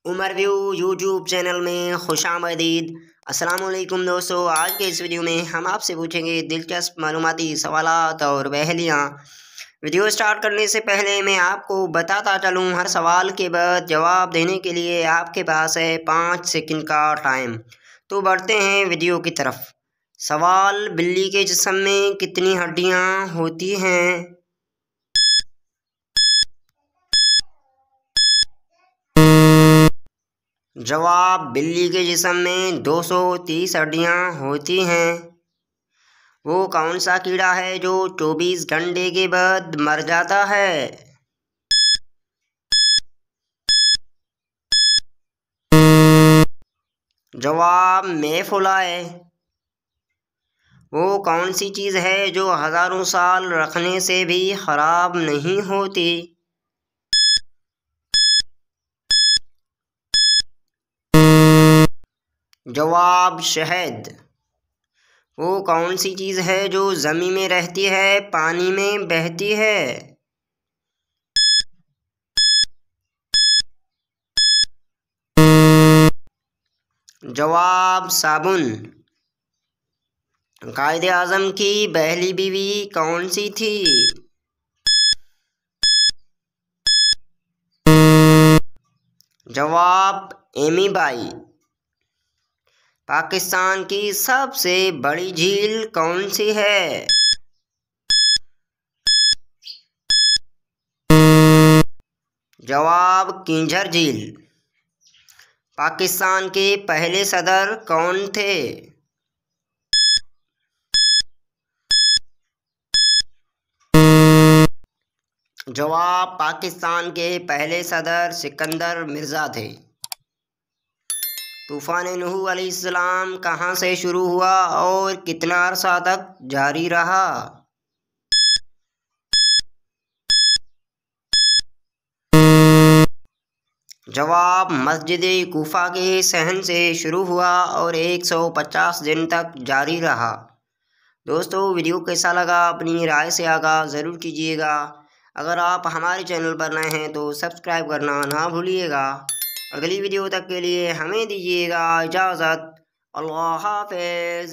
Umar view YouTube channel में खुशामदीद। अस्सलामुअलैकुम दोस्तों, आज के इस वीडियो में हम आपसे पूछेंगे दिलचस्प मालूमाती सवालात और पहेलियाँ। वीडियो स्टार्ट करने से पहले मैं आपको बताता चलूँ, हर सवाल के बाद जवाब देने के लिए आपके पास है 5 सेकंड का टाइम। तो बढ़ते हैं वीडियो की तरफ। सवाल, बिल्ली के जिस्म में कितनी हड्डियाँ होती हैं? जवाब, बिल्ली के जिस्म में 230 हड्डियाँ होती हैं। वो कौन सा कीड़ा है जो 24 घंटे के बाद मर जाता है? जवाब, मैफ्लाई। वो कौन सी चीज़ है जो हज़ारों साल रखने से भी खराब नहीं होती? जवाब, शहद। वो कौन सी चीज़ है जो ज़मीन में रहती है, पानी में बहती है? जवाब, साबुन। कायदे आज़म की पहली बीवी कौन सी थी? जवाब, एमी बाई। पाकिस्तान की सबसे बड़ी झील कौन सी है? जवाब, किंजर झील। पाकिस्तान के पहले सदर कौन थे? जवाब, पाकिस्तान के पहले सदर सिकंदर मिर्ज़ा थे। तूफ़ान नूह अलैहिस्सलाम कहाँ से शुरू हुआ और कितना अरसा तक जारी रहा? जवाब, मस्जिद कूफा के सहन से शुरू हुआ और 150 दिन तक जारी रहा। दोस्तों, वीडियो कैसा लगा अपनी राय से आगाह ज़रूर कीजिएगा। अगर आप हमारे चैनल पर नए हैं तो सब्सक्राइब करना ना भूलिएगा। अगली वीडियो तक के लिए हमें दीजिएगा इजाज़त। अल्लाह हाफ़िज़।